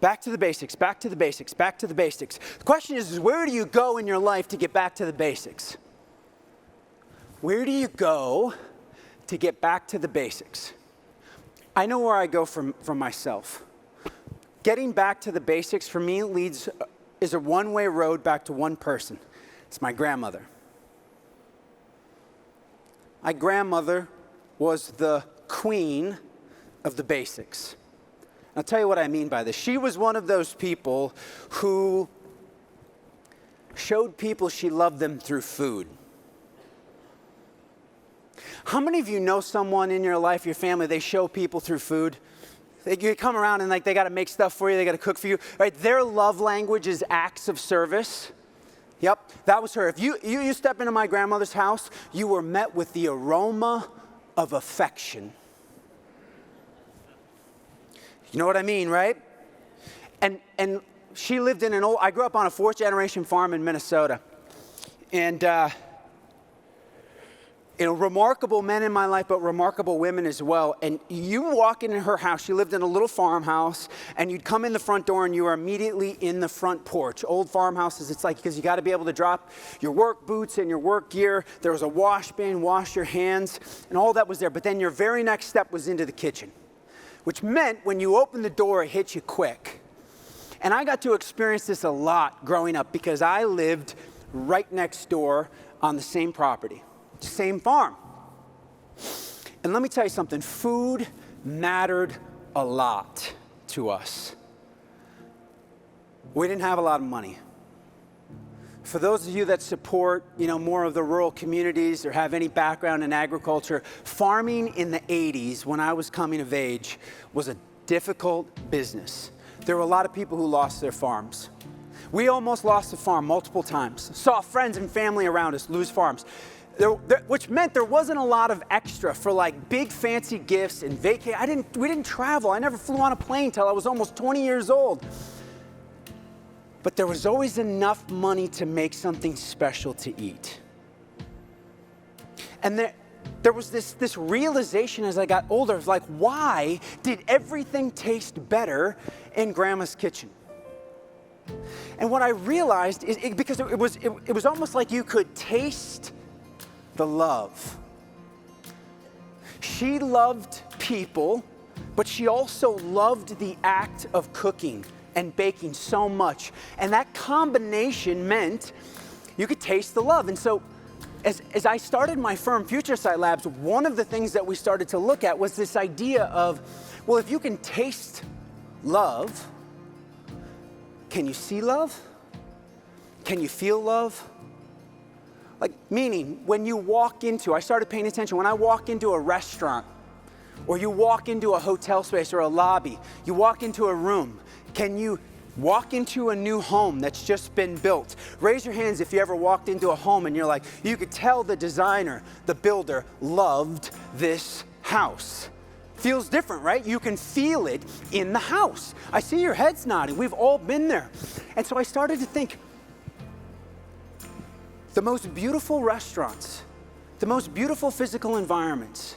Back to the basics, back to the basics, back to the basics. The question is where do you go in your life to get back to the basics? Where do you go to get back to the basics? I know where I go from myself. Getting back to the basics for me is a one-way road back to one person. It's my grandmother. My grandmother was the queen of the basics. I'll tell you what I mean by this. She was one of those people who showed people she loved them through food. How many of you know someone in your life, your family, they show people through food? You come around and they got to make stuff for you, they got to cook for you, right? Their love language is acts of service. Yep, that was her. If you step into my grandmother's house, you were met with the aroma of affection. You know what I mean, right? And she lived in I grew up on a 4th generation farm in Minnesota. And, remarkable men in my life, but remarkable women as well. And you walk into her house, she lived in a little farmhouse, and you'd come in the front door and you were immediately in the front porch. Old farmhouses, it's like, because you got to be able to drop your work boots and your work gear. There was a wash bin, wash your hands, and all that was there. But then your very next step was into the kitchen, which meant when you opened the door, it hit you quick. And I got to experience this a lot growing up because I lived right next door on the same property. Same farm. And let me tell you something, food mattered a lot to us. We didn't have a lot of money. For those of you that support, more of the rural communities or have any background in agriculture, farming in the 80s when I was coming of age was a difficult business. There were a lot of people who lost their farms. We almost lost a farm multiple times. Saw friends and family around us lose farms. Which meant there wasn't a lot of extra for like big fancy gifts and vacation. We didn't travel. I never flew on a plane till I was almost 20 years old. But there was always enough money to make something special to eat. And there was this realization as I got older of like, why did everything taste better in Grandma's kitchen? And what I realized is because it was almost like you could taste the love. She loved people, but she also loved the act of cooking and baking so much. And that combination meant you could taste the love. And so as I started my firm, Future Sight Labs, one of the things that we started to look at was this idea of, well, if you can taste love, can you see love? Can you feel love? Like, meaning, when you walk into, I started paying attention, when I walk into a restaurant, or you walk into a hotel space or a lobby, you walk into a room, can you walk into a new home that's just been built? Raise your hands if you ever walked into a home and you're like, you could tell the designer, the builder, loved this house. Feels different, right? You can feel it in the house. I see your heads nodding. We've all been there. And so I started to think, the most beautiful restaurants, the most beautiful physical environments,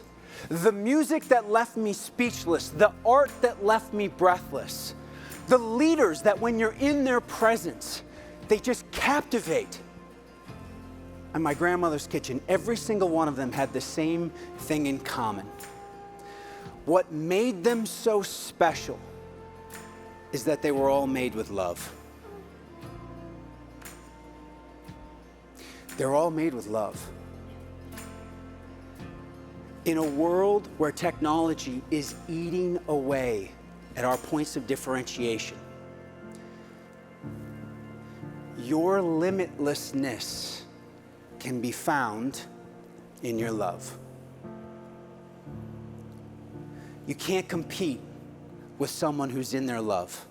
the music that left me speechless, the art that left me breathless, the leaders that when you're in their presence, they just captivate. And my grandmother's kitchen, every single one of them had the same thing in common. What made them so special is that they were all made with love. They're all made with love. In a world where technology is eating away at our points of differentiation, your limitlessness can be found in your love. You can't compete with someone who's in their love.